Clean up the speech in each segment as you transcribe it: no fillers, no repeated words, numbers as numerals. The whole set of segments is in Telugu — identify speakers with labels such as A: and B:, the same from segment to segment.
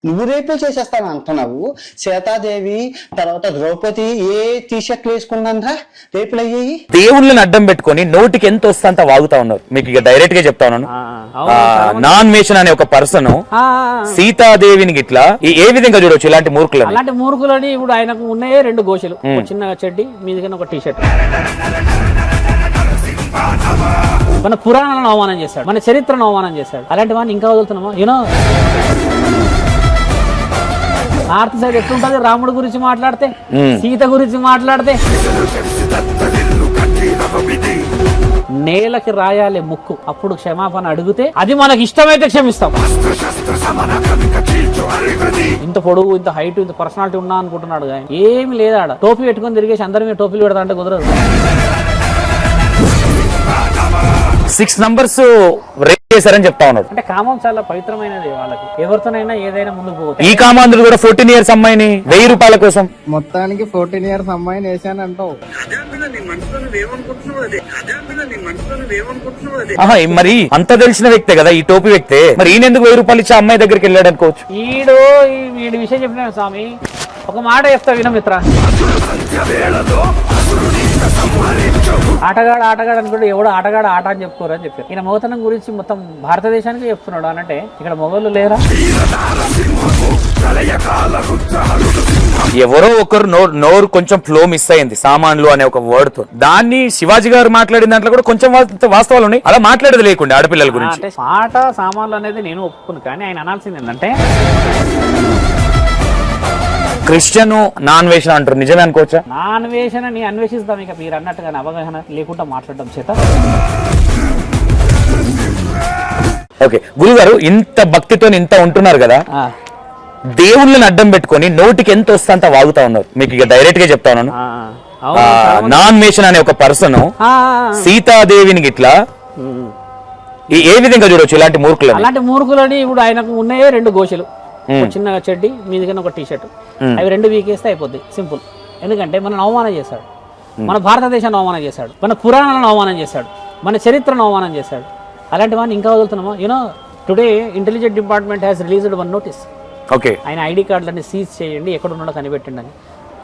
A: నువ్వు రేపులు చేసేస్తాను అంటున్నావు. సీతాదేవి తర్వాత ద్రౌపది ఏ టీషర్ట్లు వేసుకున్నారా రేపులు అయ్యాయి?
B: దేవుళ్ళని అడ్డం పెట్టుకొని నోటికి ఎంత వస్తే అంత వాగుతా ఉన్నారు. మీకు ఇక డైరెక్ట్ గా చెప్తా ఉన్నాను. నాన్ వేషన్ అనే ఒక పర్సన్ సీతాదేవిని గిట్లా ఏ విధంగా చూడొచ్చు ఇలాంటి మూర్ఖులు?
C: అలాంటి మూర్ఖులని ఇప్పుడు ఆయనకు ఉన్నాయే 2 గోషలు, చిన్న చెడ్డి మీదికైనా ఒక టీషర్ట్. మన పురాణాలను అవమానం చేశాడు, మన చరిత్రను అవమానం చేశాడు. అలాంటి వాడిని ఇంకా వదులుతున్నామా? యూనో నార్త్ సైడ్ ఎట్లుంటది, రాముడి గురించి మాట్లాడితే, సీత గురించి మాట్లాడితే నేలకి రాయాలి ముక్కు, అప్పుడు క్షమాపణ అడిగితే అది మనకి ఇష్టమైతే క్షమిస్తాం. ఇంత పొడుగు, ఇంత హైట్, ఇంత పర్సనాలిటీ ఉన్నా అనుకుంటున్నాడు ఆయన. ఏమి లేదా, టోపీ పెట్టుకొని తిరిగేసి అందరి మీద టోపీలు పెడతా అంటే కుదరదు.
B: 6 numbers రేప్ చేశారని చెప్తా ఉన్నాడు.
C: అంటే కామం చాలా పవిత్రమైనది వాళ్ళకి, ఎవరితోనైనా ఏదైనా ముందుకు పోవచ్చు.
B: ఈ కామాంధ్రుడు కూడా 14 years అమ్మాయిని 1000 రూపాయల కోసం
D: మొత్తానికి 14 years అమ్మాయిని వేసానంటావు.
B: మరి అంత తెలిసిన వ్యక్తే కదా ఈ టోపీ వ్యక్తే, మరి ఈయన ఎందుకు 1000 రూపాయలు ఇచ్చి అమ్మాయి దగ్గరికి వెళ్ళాడు అనుకోవచ్చు.
C: వీడి విషయం చెప్పిన స్వామి, ఒక మాట చెప్తా వినమిత్ర. ఆటగాడు అనుకుంటే ఎవడు ఆటగాడు ఆట అని చెప్పుకోరు అని చెప్పారు. ఈయన మొగతనం గురించి మొత్తం భారతదేశానికి చెప్తున్నాడు. అనంటే ఇక్కడ మొగోళ్ళు లేరా?
B: ఎవరో ఒకరు నోరు కొంచెం ఫ్లో మిస్ అయింది, సామాన్లు అనే ఒక వర్డ్ తో. దాన్ని శివాజీ గారు మాట్లాడిన దాంట్లో కూడా కొంచెం వాస్తవాలు ఉన్నాయి. అలా మాట్లాడేది లేకుండా ఆడపిల్లల గురించి.
C: అంటే మాట సామాన్లు అనేది నేను ఒప్పుకున్నాను, కానీ ఆయన అనాల్సింది ఏంటంటే
B: క్రిస్టియన్ నాన్ వేషన్ అంటారు, నిజమే అనుకోవచ్చా?
C: నాన్ వేషన్ అని అన్వేషిస్తాం. ఇక మీరు అన్నట్టుగా అవగాహన లేకుండా మాట్లాడడం చేత.
B: ఓకే గురుగారు, ఇంత భక్తితో ఇంత ఉంటున్నారు కదా, దేవుళ్ళని అడ్డం పెట్టుకొని నోటికి ఎంత వస్తే అంత వాగుతా ఉన్నారు. మీకు ఇక డైరెక్ట్ గా చెప్తా ఉన్నాను. నాన్ వేషన్ అనే ఒక పర్సన్ సీతాదేవిని గిట్లా ఏ విధంగా చూడొచ్చు ఇలాంటి మూర్ఖులు?
C: అలాంటి మూర్ఖులని ఇప్పుడు ఆయనకు ఉన్నాయే 2 గోషలు, చిన్న చెడ్డి మీదికైనా ఒక టీషర్ట్. అవి 2 వీకేస్తే అయిపోద్ది, సింపుల్. ఎందుకంటే మనల్ని అవమానం చేశాడు, మన భారతదేశాన్ని అవమానం చేశాడు, మన పురాణాలను అవమానం చేశాడు, మన చరిత్రను అవమానం చేశాడు. అలాంటి వాడిని ఇంకా వదులుతున్నామా? You know today intelligence department has released 1 notice.
B: Okay,
C: ఆయన ఐడి కార్డులన్నీ సీజ్ చేయండి, ఎక్కడ ఉన్నాడో కనిపెట్టండి అని.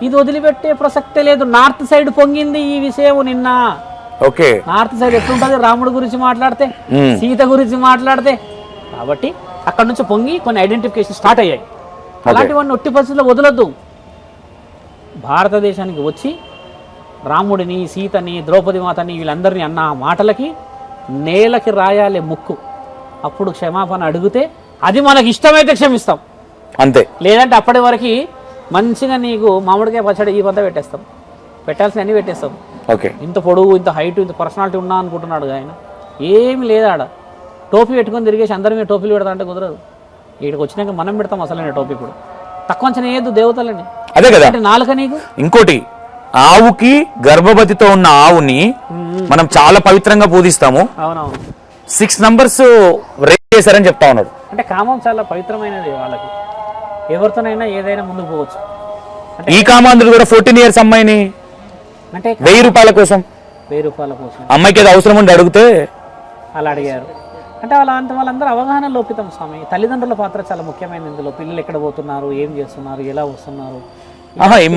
C: ఇది వదిలిపెట్టే ప్రసక్తే లేదు. నార్త్ సైడ్ పొంగింది ఈ విషయం నిన్న.
B: ఓకే,
C: నార్త్ సైడ్ ఎట్లుంటది, రాముడి గురించి మాట్లాడితే, సీత గురించి మాట్లాడితే, కాబట్టి అక్కడ నుంచి పొంగి కొన్ని ఐడెంటిఫికేషన్ స్టార్ట్ అయ్యాయి. అలాంటి వాడిని ఒట్టి పరిస్థితుల్లో వదలొద్దు. భారతదేశానికి వచ్చి రాముడిని, సీతని, ద్రౌపది మాతని వీళ్ళందరినీ అన్న మాటలకి నేలకి రాయాలి ముక్కు, అప్పుడు క్షమాపణ అడిగితే అది మనకి ఇష్టమైతే క్షమిస్తాం,
B: అంతే.
C: లేదంటే అప్పటి వరకు మంచిగా నీకు మామిడికాయ పచ్చడి ఈ పంత పెట్టేస్తాం, పెట్టాల్సిన అన్ని పెట్టేస్తాం.
B: ఓకే,
C: ఇంత పొడుగు, ఇంత హైట్, ఇంత పర్సనాలిటీ ఉన్నా అనుకుంటున్నాడు ఆయన. ఏమి లేదా, టోపీ పెట్టుకొని తిరిగేసి అందరి మీద టోపీలు పెడతా అంటే కుదరదు. ఇక్కడికి వచ్చినాక మనం పెడతాం అసలు టోపీ. ఇప్పుడు తక్కువ అంచనా వేయద్దు దేవతలని,
B: అదే కదా.
C: అంటే నాలుక నీకు.
B: ఇంకోటి, ఆవుకి గర్భవతితో ఉన్న ఆవుని మనం చాలా పవిత్రంగా పూజిస్తాము.
C: అవునవును.
B: 6 numbers రేప్ చేశారని చెప్తా ఉన్నాడు.
C: అంటే కామం చాలా పవిత్రమైనది వాళ్ళకి, ఎవరితోనైనా ఏదైనా ముందుకు పోవచ్చు.
B: ఈ కామాంధ్రుడు కూడా 14 years అమ్మాయిని
C: అంటే
B: 1000 రూపాయల కోసం,
C: 1000 రూపాయల కోసం
B: అమ్మాయికి ఏదో అవసరం ఉండి అడిగితే
C: అలా అడిగారు. అంటే వాళ్ళందరూ అవగాహన లోపితం స్వామి. తల్లిదండ్రుల పాత్ర చాలా ముఖ్యమైనది ఇందులో. పిల్లలు ఎక్కడ పోతున్నారు, ఏం చేస్తున్నారు, ఎలా వస్తున్నారు.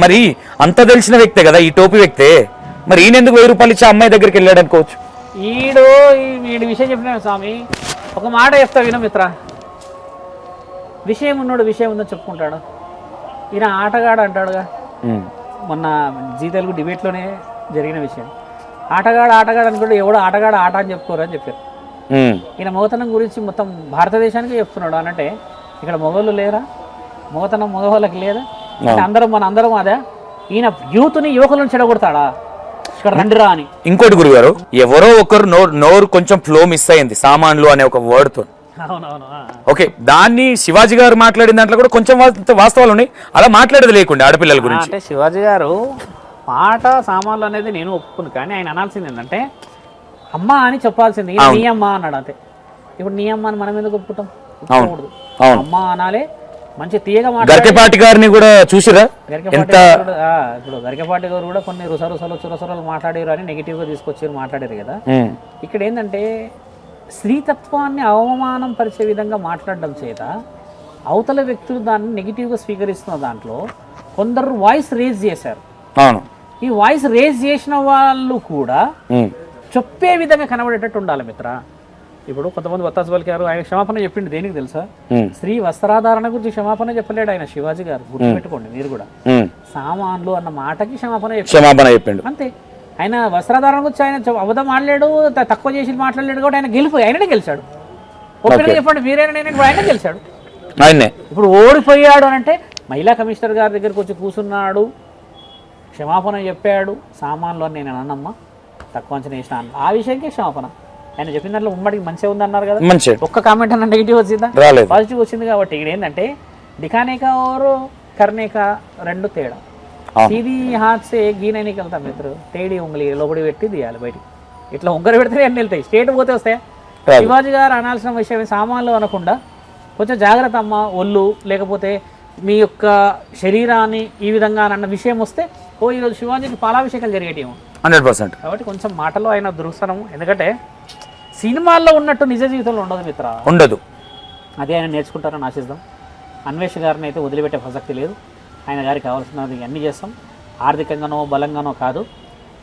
B: మరి అంత తెలిసిన వ్యక్తే కదా ఈ టోపీ వ్యక్తే, మరి ఈయన ఎందుకు 1000 రూపాయలు ఇచ్చి అమ్మాయి దగ్గరికి వెళ్ళాడు అనుకోవచ్చు.
C: వీడి విషయం చెప్పిన స్వామి, ఒక మాట చెప్తా వినమిత్ర. విషయం ఉన్నాడు, విషయం ఉందని చెప్పుకుంటాడు. ఈయన ఆటగాడు అంటాడుగా, మొన్న జీ తెలుగు డిబేట్లోనే జరిగిన విషయం. ఆటగాడు అనుకుంటే ఎవడు ఆటగాడు ఆట అని చెప్పుకోరు అని చెప్పారు. ఈయన మొగతనం గురించి మొత్తం భారతదేశానికి చెప్తున్నాడు. అనంటే ఇక్కడ మొగోళ్ళు లేరా? మొగతనం మగవాళ్ళకి లేదా? అంటే అందరం అదే. ఈయన యువకులను చెడగొడతాడా? ఇక్కడ రండిరా అని.
B: ఇంకోటి గురుగారు, ఎవరో ఒకరు నోరు కొంచెం ఫ్లో మిస్ అయింది, సామాన్లు అనే ఒక వర్డ్ తో.
C: అవునవును.
B: ఓకే, దాన్ని శివాజీ గారు మాట్లాడిన దాంట్లో కూడా కొంచెం వాస్తవాలు ఉన్నాయి. అలా మాట్లాడేది లేకుండా ఆడపిల్లల గురించి.
C: అంటే శివాజీ గారు మాట సామాన్లు అనేది నేను ఒప్పుకున్నాను, కానీ ఆయన అనాల్సింది ఏంటంటే అమ్మ అని చెప్పాల్సింది. నీ అమ్మ అన్నాడు అంతే. ఇప్పుడు నీ అమ్మ అని మనం ఎందుకు ఒప్పుకుంటాం? అమ్మ అనాలే. మంచి తీయగా
B: గరికపాటి గారిని కూడా చూసిరా?
C: ఇప్పుడు గరికపాటి గారు కూడా కొన్ని రుసరుసలు మాట్లాడారు అని నెగిటివ్ గా తీసుకొచ్చారు, మాట్లాడారు కదా. ఇక్కడ ఏంటంటే స్త్రీతత్వాన్ని అవమానం పరిచే విధంగా మాట్లాడడం చేత అవతల వ్యక్తులు దాన్ని నెగిటివ్గా స్వీకరిస్తున్న దాంట్లో కొందరు వాయిస్ రేజ్ చేశారు.
B: అవును.
C: ఈ వాయిస్ రేజ్ చేసిన వాళ్ళు కూడా చెప్పే విధంగా కనబడేటట్టు ఉండాలి మిత్ర. ఇప్పుడు కొంతమంది వత్తాసు పలికారు, ఆయన క్షమాపణ చెప్పిండు. దేనికి తెలుసా? స్త్రీ వస్త్రాధారణ గురించి క్షమాపణ చెప్పలేడు ఆయన, శివాజీ గారు. గుర్తుపెట్టుకోండి మీరు కూడా. సామాన్లు అన్న మాటకి క్షమాపణ చెప్పిండు అంతే. ఆయన వస్త్రాధారణ గురించి ఆయన అబద్ధం మాట్లాడాడు, తక్కువ చేసి మాట్లాడలేడు కాబట్టి ఆయన ఆయననే గెలిచాడు. ఓపెన్గా చెప్పండి, మీరైనా నేను ఆయన గెలిచాడు. ఇప్పుడు ఓడిపోయాడు అని అంటే మహిళా కమిషనర్ గారి దగ్గరికి వచ్చి కూర్చున్నాడు, క్షమాపణ చెప్పాడు. సామాన్లు అని నేను అన్నమ్మా, తక్కువ అంచనా వేసిన ఆ విషయానికి క్షమాపణ. ఆయన చెప్పిన దాంట్లో ఉమ్మడికి మంచిగా ఉంది అన్నారు కదా, ఒక్క కామెంట్ అన్న నెగిటివ్ వచ్చిందా? పాజిటివ్ వచ్చింది. కాబట్టి ఇక్కడ ఏంటంటే దిఖానేకా और करने का రెండు తేడా. సీదీ హాత్ సే గీనే నికల్తా మిత్రు, తేడి ఉంగలి లోపడి పెట్టి తీయాలి బయటికి. ఇట్లా ఉంగర పెడితే అన్నీ వెళ్తాయి, స్టేట్ పోతే వస్తాయా? శివాజీ గారు అనాల్సిన విషయం సామాన్లు అనకుండా కొంచెం జాగ్రత్త అమ్మ ఒళ్ళు, లేకపోతే మీ యొక్క శరీరాన్ని ఈ విధంగా అన్న విషయం వస్తే ఈరోజు శివాజీకి పాలాభిషేకాలు జరిగేటేమో
B: 100%.
C: కాబట్టి కొంచెం మాటలో ఆయన దృక్సనం, ఎందుకంటే సినిమాల్లో ఉన్నట్టు నిజ జీవితంలో ఉండదు మిత్ర,
B: ఉండదు.
C: అదే ఆయన నేర్చుకుంటారని ఆశిద్దాం. అన్వేష్ గారిని అయితే వదిలిపెట్టే ప్రసక్తి లేదు. ఆయన గారికి కావాల్సినది అన్నీ చేస్తాం. ఆర్థికంగానో బలంగానో కాదు,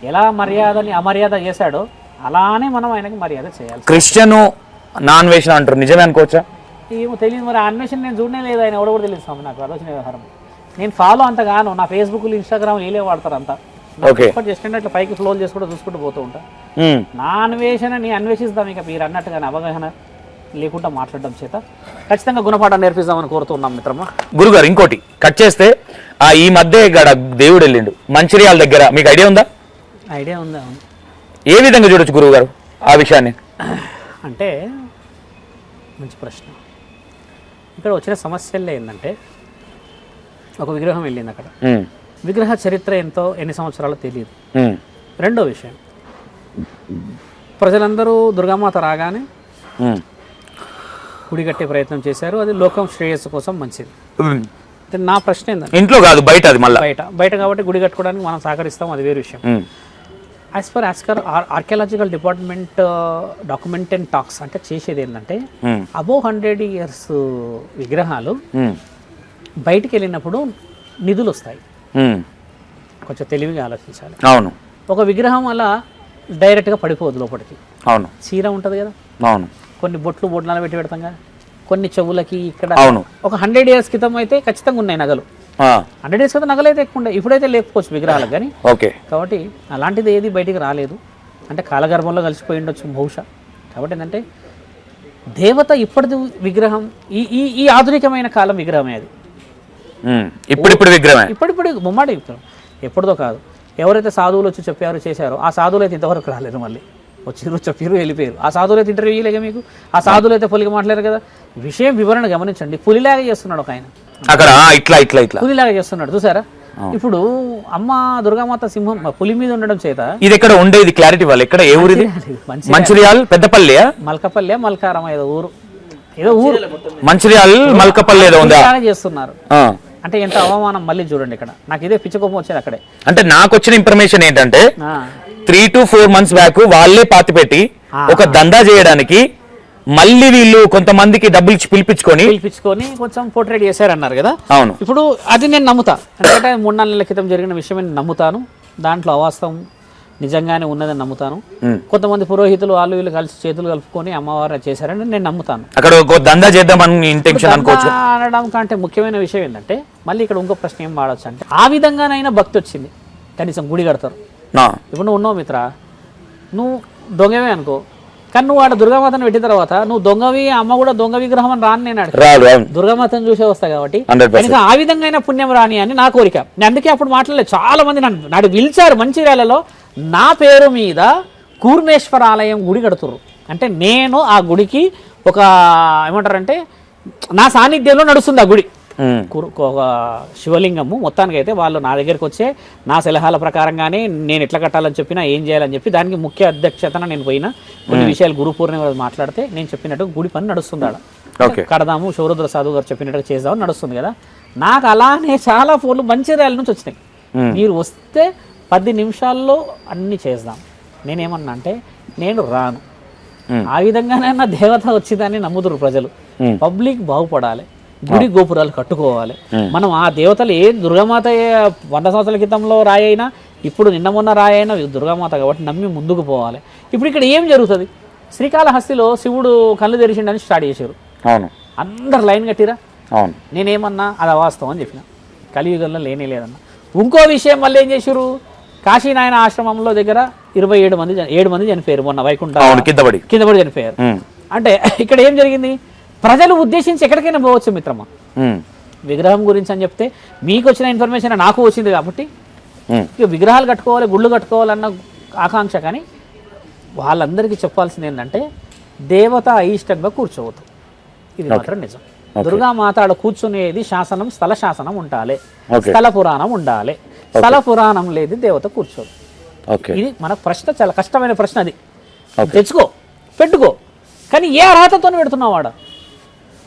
C: ఎలా మర్యాదని అమర్యాద చేశాడో అలానే మనం ఆయనకి మర్యాద చేయాలి.
B: క్రిస్టియన్ నాన్ వేషన్ అంటారు, నిజమే అనుకోవచ్చా?
C: ఏమో తెలియదు మరి, అన్వేషణ నేను చూడనే లేదు. ఆయన ఎవడో కూడా తెలియదు స్వామి, నాకు ఆలోచన వ్యవహారం. నేను ఫాలో అంతగాను, నా ఫేస్బుక్లో ఇన్స్టాగ్రామ్ వీలే వాడతారు అంతా. జస్ట్ అంటే అట్లా పైకి ఫ్లోల్ చేసుకుంటూ చూసుకుంటూ పోతూ ఉంటా. నా అన్వేషణని అన్వేషిస్తాం, ఇక మీరు అన్నట్టుగానే అవగాహన లేకుండా మాట్లాడడం చేత ఖచ్చితంగా గుణపాఠం నేర్పిస్తామని కోరుతున్నాం మిత్రమా.
B: గురుగారు ఇంకోటి కట్ చేస్తే, ఈ మధ్య గడ దేవుడు వెళ్ళిండు మంచిర్యాల దగ్గర, మీకు ఐడియా ఉందా?
C: ఐడియా ఉందా?
B: ఏ విధంగా చూడొచ్చు గురువు గారు ఆ విషయాన్ని?
C: అంటే మంచి ప్రశ్న. ఇక్కడ వచ్చిన సమస్యల్లో ఏంటంటే, ఒక విగ్రహం వెళ్ళింది అక్కడ, విగ్రహ చరిత్ర ఎంతో ఎన్ని సంవత్సరాలు తెలియదు. రెండో విషయం, ప్రజలందరూ దుర్గామాత రాగానే గుడి కట్టే ప్రయత్నం చేశారు, అది లోకం శ్రేయస్సు కోసం మంచిది. నా ప్రశ్న ఏంటంటే,
B: ఇంట్లో కాదు బయట, అది మళ్ళీ
C: బయట కాబట్టి గుడి కట్టుకోవడానికి మనం సహకరిస్తాం, అది వేరే విషయం. As per archaeological department document and talks అంటే చేసేది ఏంటంటే, అబోవ్ 100 years విగ్రహాలు బయటికి వెళ్ళినప్పుడు నిధులు వస్తాయి. కొంచెం తెలివిగా ఆలోచించాలి.
B: అవును.
C: ఒక విగ్రహం అలా డైరెక్ట్గా పడిపోదు లోపలికి. అవును. చీర ఉంటుంది కదా, అవును, కొన్ని బొట్లాలు పెట్టి పెడతాం కదా, కొన్ని చెవులకి ఇక్కడ. అవును. ఒక 100 years క్రితం అయితే ఖచ్చితంగా ఉన్నాయి నగలు. 100 years క్రితం నగలు అయితే ఎక్కువ ఉండే, ఇప్పుడైతే లేకపోవచ్చు విగ్రహాలకు కానీ. ఓకే. కాబట్టి అలాంటిది ఏది బయటికి రాలేదు, అంటే కాలగర్భంలో కలిసిపోయి ఉండొచ్చు బహుశా. కాబట్టి ఏంటంటే దేవత ఇప్పటిది విగ్రహం, ఈ ఆధునికమైన కాలం విగ్రహమే అది. ఇప్పుడు విగ్రహమే, ఇప్పుడిప్పుడు బొమ్మాడి విగ్రహం, ఎప్పుడుదో కాదు. ఎవరైతే సాధువులు వచ్చి చెప్పారో చేశారో ఆ సాధువులు అయితే ఇంతవరకు రాలేదు, మళ్ళీ వచ్చిర్రు చెప్పారు వెళ్ళిపోయారు. ఆ సాధువులు అయితే ఇంటర్వ్యూ ఇవ్వలేక మీకు, ఆ సాధువులు అయితే పొలిగా మాట్లాడారు కదా. విషయం వివరణ గమనించండి. పులిలాగా చేస్తున్నాడు ఒక ఆయన అక్కడ, ఇట్లా పులిలాగా చేస్తున్నాడు చూసారా. ఇప్పుడు అమ్మ దుర్గామాత సింహం పులి మీద ఉండడం చేత ఇది ఎక్కడ ఉండేది క్లారిటీ వాళ్ళు ఎక్కడ, ఏ ఊరిది? మంచిర్యాల పెద్దపల్లి, మల్కపల్లి, మల్కారం, ఏదో ఊరు మంచిర్యాల మల్కపల్లి ఏదో ఉందా చేస్తున్నారు. అంటే ఎంత అవమానం. మళ్ళీ చూడండి ఇక్కడ నాకు ఇదే పిచ్చకోపం వచ్చేది అక్కడే. అంటే నాకు వచ్చిన ఇన్ఫర్మేషన్ ఏంటంటే 3 to 4 months బ్యాక్ వాళ్ళే పాతి పెట్టి ఒక దందా చేయడానికి మళ్ళీ వీళ్ళు కొంతమందికి డబ్బులు ఇచ్చి పిలిపించుకొని కొంచెం పోర్ట్రేట్ చేశారన్నారు కదా. అవును. ఇప్పుడు అది నేను నమ్ముతా, ఎందుకంటే 3-4 నెలల క్రితం జరిగిన విషయం నేను నమ్ముతాను. దాంట్లో అవాస్తవం నిజంగానే ఉన్నదని నమ్ముతాను. కొంతమంది పురోహితులు వాళ్ళు వీళ్ళు కలిసి చేతులు కలుపుకొని అమ్మవారు చేశారని నేను నమ్ముతాను. అక్కడ దందా చేద్దామని ఇంటెన్షన్ అనుకోవచ్చు అనడం కంటే ముఖ్యమైన విషయం ఏంటంటే, మళ్ళీ ఇక్కడ ఇంకో ప్రశ్న ఏం వాడచ్చు అంటే, ఆ విధంగానైనా భక్తి వచ్చింది, కనీసం గుడి కడతారు. ఇప్పుడు నువ్వు ఉన్నావు మిత్ర, నువ్వు దొంగవే అనుకో, కానీ నువ్వు ఆడ దుర్గామాతను పెట్టిన తర్వాత నువ్వు దొంగవి, అమ్మ కూడా దొంగ విగ్రహం అని రాని నేను దుర్గామాతను చూసే వస్తా. కాబట్టి కనీసం ఆ విధంగా పుణ్యం రాని అని నా కోరిక. నేను అందుకే అప్పుడు మాట్లాడలేదు. చాలా మంది నాడు పిలిచారు మంచిర్యాలలో, నా పేరు మీద కూర్మేశ్వర ఆలయం గుడి కడుతుర్రు. అంటే నేను ఆ గుడికి ఒక ఏమంటారంటే నా సాన్నిధ్యంలో నడుస్తుంది ఆ గుడి. ఒక శివలింగము మొత్తానికి అయితే వాళ్ళు నా దగ్గరికి వచ్చే నా సలహాల ప్రకారంగానే నేను ఎట్లా కట్టాలని చెప్పినా, ఏం చేయాలని చెప్పి దానికి ముఖ్య అధ్యక్షతన నేను పోయినా. కొన్ని విషయాలు గురు పూర్ణిమ మాట్లాడితే నేను చెప్పినట్టు గుడి పని నడుస్తుంది ఆడ. కడదాము, శౌరుద్ర సాధు గారు చెప్పినట్టుగా చేద్దామని నడుస్తుంది కదా. నాకు అలానే చాలా ఫోన్లు మంచిర్యాల నుంచి వచ్చినాయి, మీరు వస్తే 10 నిమిషాల్లో అన్నీ చేద్దాం. నేనేమన్నా అంటే నేను రాను. ఆ విధంగానే నా దేవత వచ్చిందని నమ్ముతురు ప్రజలు. పబ్లిక్ బాగుపడాలి, గుడి గోపురాలు కట్టుకోవాలి. మనం ఆ దేవతలు దుర్గామాత 100 సంవత్సరాల క్రితంలో రాయి అయినా ఇప్పుడు నిన్న మొన్న రాయి అయినా దుర్గామాత కాబట్టి నమ్మి ముందుకు పోవాలి. ఇప్పుడు ఇక్కడ ఏం జరుగుతుంది? శ్రీకాళహస్తిలో శివుడు కళ్ళు తెరిచిండని స్టార్ట్ చేశారు.
B: అవును,
C: అందరు లైన్ కట్టిరా.
B: అవును,
C: నేనేమన్నా అది అవాస్తవం అని చెప్పిన. కలియుగంలో లేనే లేదన్నా. ఇంకో విషయం మళ్ళీ ఏం చేశారు, కాశీనాయన ఆశ్రమంలో దగ్గర 7 మంది చనిపోయారు మొన్న వైకుంఠ కింద పడి చనిపోయారు. అంటే ఇక్కడ ఏం జరిగింది, ప్రజలు ఉద్దేశించి ఎక్కడికైనా పోవచ్చు మిత్రమా. విగ్రహం గురించి అని చెప్తే మీకు వచ్చిన ఇన్ఫర్మేషన్ నాకు వచ్చింది కాబట్టి ఇక విగ్రహాలు కట్టుకోవాలి, గుళ్ళు కట్టుకోవాలన్న ఆకాంక్ష. కానీ వాళ్ళందరికీ చెప్పాల్సింది ఏంటంటే దేవత అయిష్టంగా కూర్చోవద్దు. ఇది మాత్రం నిజం. దుర్గామాత ఆడ కూర్చునేది శాసనం, స్థల శాసనం ఉండాలి, స్థల పురాణం ఉండాలి. స్థల పురాణం లేదు దేవత కూర్చోదు. ఇది మన ప్రశ్న, చాలా కష్టమైన ప్రశ్న. అది తెచ్చుకో, పెట్టుకో, కానీ ఏ అర్హతతో పెడుతున్నావు వాడ?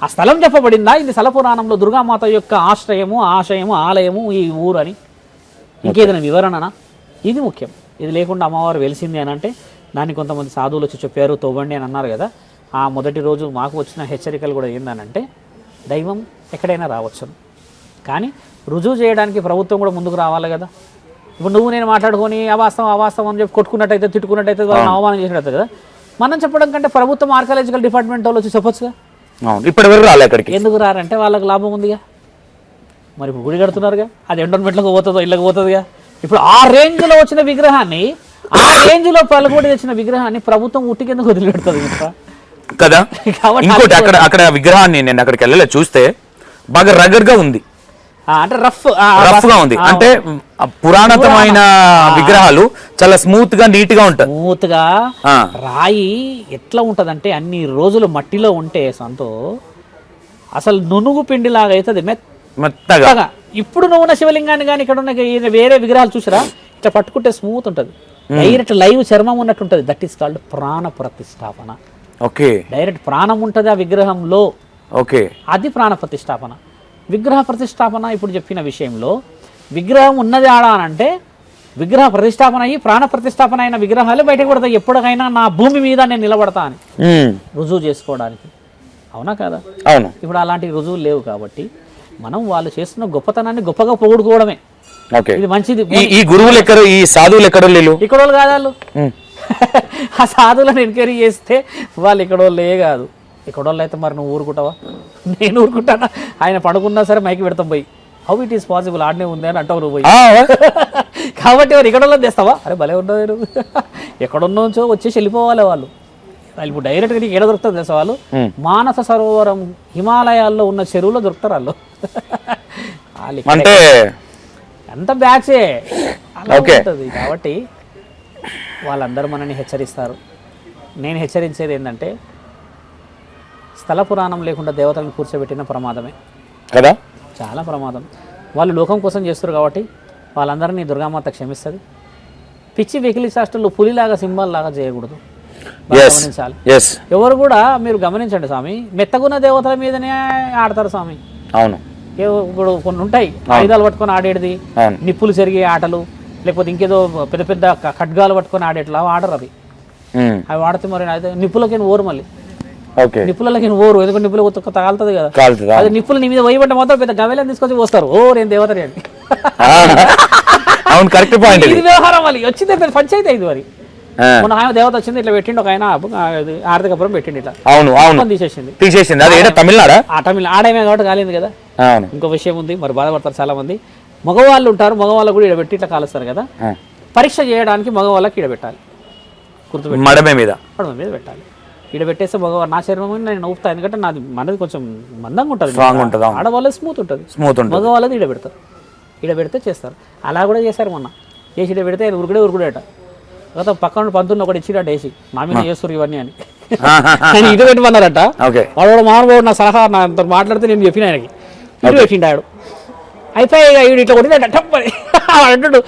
C: ఆ స్థలం చెప్పబడిందా ఇది స్థల పురాణంలో దుర్గామాత యొక్క ఆశ్రయము, ఆశయము, ఆలయము ఈ ఊరు అని? ఇంకేదైనా వివరణనా? ఇది ముఖ్యం. ఇది లేకుండా అమ్మవారు వెలిసింది అని అంటే దాన్ని కొంతమంది సాధువులు వచ్చి చెప్పారు, తవ్వండి అని అన్నారు కదా. ఆ మొదటి రోజు మాకు వచ్చిన హెచ్చరికలు కూడా ఏందనంటే దైవం ఎక్కడైనా రావచ్చును, కానీ రుజువు చేయడానికి ప్రభుత్వం కూడా ముందుకు రావాలి కదా. ఇప్పుడు నువ్వు నేను మాట్లాడుకొని అవాస్తవం అని చెప్పి కొట్టుకున్నట్టయితే, తిట్టుకున్నట్టయితే, వాళ్ళని అవమానం చేసినట్టు కదా. మనం చెప్పడం కంటే ప్రభుత్వం ఆర్కియాలజికల్ డిపార్ట్మెంట్ వాళ్ళు వచ్చి చెప్పొచ్చుగా.
B: ఇప్పుడు ఎవరు రాలే అక్కడికి.
C: ఎందుకు రారంటే వాళ్ళకి లాభం ఉందిగా. మరి ఇప్పుడు గుడి కడుతున్నారుగా, అది ఎండోన్మెంట్లకు పోతుందో ఇళ్ళకి పోతుందిగా. ఇప్పుడు ఆ రేంజ్లో వచ్చిన విగ్రహాన్ని, ఆ రేంజ్లో పలుకోటి తెచ్చిన విగ్రహాన్ని ప్రభుత్వం ఉట్టికెందుకు వదిలిపెడుతుంది
B: కదా. ఇంకోటి అక్కడ విగ్రహాన్ని నేను అక్కడికి వెళ్ళలే, చూస్తే బాగా రగడ్గా ఉంది,
C: అంటే రఫ్
B: గా ఉంది. అంటే పురాణతమైన విగ్రహాలు చాలా స్మూత్ గా, నీట్ గా ఉంటాయి.
C: స్మూత్ గా రాయి ఎట్లా ఉంటదంటే అన్ని రోజులు మట్టిలో ఉంటే సంతో అసలు నునుగు పిండి లాగా అవుతుంది, మెత్తగా. ఇప్పుడు నువ్వు ఉన్న శివలింగాన్ని కానీ ఇక్కడ ఉన్న వేరే విగ్రహాలు చూసారా, ఇట్లా పట్టుకుంటే స్మూత్ ఉంటుంది, డైరెక్ట్ లైవ్ చర్మం ఉన్నట్టు ఉంటుంది. దట్ ఈస్ కాల్డ్ ప్రాణ ప్రతిష్టాపన.
B: ఓకే,
C: డైరెక్ట్ ప్రాణం ఉంటుంది ఆ విగ్రహంలో.
B: ఓకే,
C: అది ప్రాణ ప్రతిష్టాపన. విగ్రహ ప్రతిష్టాపన ఇప్పుడు చెప్పిన విషయంలో విగ్రహం ఉన్నది ఆడ అని అంటే విగ్రహ ప్రతిష్టాపన అయ్యి ప్రాణ ప్రతిష్టాపన అయిన విగ్రహాలు బయటకు పడతాయి. ఎప్పటికైనా నా భూమి మీద నేను నిలబడతా అని రుజువు చేసుకోవడానికి. అవునా కదా?
B: అవును.
C: ఇప్పుడు అలాంటి రుజువులు లేవు కాబట్టి మనం వాళ్ళు చేస్తున్న గొప్పతనాన్ని గొప్పగా పొగుడుకోవడమే. ఇది మంచిది.
B: ఈ గురువులు ఎక్కడో, ఈ సాధువులు ఎక్కడో లేరు,
C: ఇక్కడ వాళ్ళు కాదు వాళ్ళు. ఆ సాధువులను ఎంక్వైరీ చేస్తే వాళ్ళు ఇక్కడ వాళ్ళే కాదు. ఇక్కడ వాళ్ళు అయితే మరి నువ్వు ఊరుకుంటావా? నేను ఊరుకుంటానా? ఆయన పడుకున్నా సరే మైకి పెడతాం పోయి, హౌ ఇట్ ఈస్ పాసిబుల్, ఆడనే ఉంది అని అంటావు నువ్వు పోయి. కాబట్టి మరి ఇక్కడ వాళ్ళని తెస్తావా? అరే భలే ఉండదు. ఎక్కడున్నో వచ్చేసి వెళ్ళిపోవాలి వాళ్ళు. ఇప్పుడు డైరెక్ట్గా నీకు ఎక్కడ దొరుకుతుంది తెలుసా? వాళ్ళు మానస సరోవరం హిమాలయాల్లో ఉన్న చెరువులో దొరుకుతారు వాళ్ళు.
B: అంటే
C: అంత బ్యాచే అలా ఉంటుంది. కాబట్టి వాళ్ళందరూ మనల్ని హెచ్చరిస్తారు. నేను హెచ్చరించేది ఏంటంటే స్థల పురాణం లేకుండా దేవతలను కూర్చోబెట్టిన ప్రమాదమే
B: కదా,
C: చాలా ప్రమాదం. వాళ్ళు లోకం కోసం చేస్తారు కాబట్టి వాళ్ళందరినీ దుర్గామాత క్షమిస్తుంది. పిచ్చి వెకిలి శాస్త్రంలో పులిలాగా సింబల్ లాగా చేయకూడదు, గమనించాలి. ఎవరు కూడా మీరు గమనించండి స్వామి, మెత్తగున్న దేవతల మీదనే ఆడతారు స్వామి.
B: అవును,
C: ఇప్పుడు కొన్ని ఉంటాయి ఆయుధాలు పట్టుకొని ఆడేది, నిప్పులు చెరిగే ఆటలు, లేకపోతే ఇంకేదో పెద్ద పెద్ద ఖడ్గాలు పట్టుకొని ఆడేట్లా ఆడరు. అవి ఆడితే మరి నిప్పులకి ఓరు, మళ్ళీ నిప్పులకి ఓరు, ఎందుకంటే నిప్పులు తగాలుతుంది కదా. అది నిప్పులు నీ మీద పోయిబట్ట మొత్తం పెద్ద గవేలని తీసుకొచ్చి పోస్తారు. ఓ నేను దేవతని అని. ఇది వ్యవహారం మళ్ళీ వచ్చింది పెద్ద పంచాయతీ ఇది. మరి మన ఆయన దేవత వచ్చింది, ఇట్లా పెట్టిండు. ఒక ఆయన ఆర్థికపురం పెట్టిండు, ఇట్లా తీసేసింది.
B: తమిళనాడు
C: ఆడమే కాబట్టి కాలేదు కదా. ఇంకో విషయం ఉంది, మరి బాధపడతారు చాలా మంది. మగవాళ్ళు ఉంటారు, మగవాళ్ళు కూడా ఇడబెట్టి ఇట్లా కాలుస్తారు కదా. పరీక్ష చేయడానికి మగవాళ్ళకి ఇడబెట్టాలి, గుర్తుపెట్టి మడమే మీద పెట్టాలి. ఇడబెట్టేస్తే మగవాళ్ళు నా శరీరం నేను నవ్వుతా, ఎందుకంటే మనది కొంచెం మందంగా ఉంటుంది, ఆడవాళ్ళది స్మూత్ ఉంటుంది, మగవాళ్ళది ఇడబెడతారు. ఇడబెడితే చేస్తారు. అలా కూడా చేశారు మొన్న. చేసి ఇడబెడితే ఆయన ఉరుకుడేట. తర్వాత పక్కన పంతులు ఒకటి ఇచ్చిరట వేసి, నా మీద చేస్తారు ఇవన్నీ అని. ఆయన ఇటు పెట్టమన్నారట. వాడు మానవుడు నా సలహా నాతో మాట్లాడితే నేను చెప్పిన ఆయనకి ఇటు పెట్టిండాడు. అయిపోయి ఇట్లా కొట్టిందట టప్పని అంటాడు.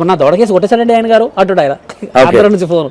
C: నా దొడకేసి కొట్టేశాడండి ఆయన గారు అంటాడు ఆయన నుంచి ఫోన్.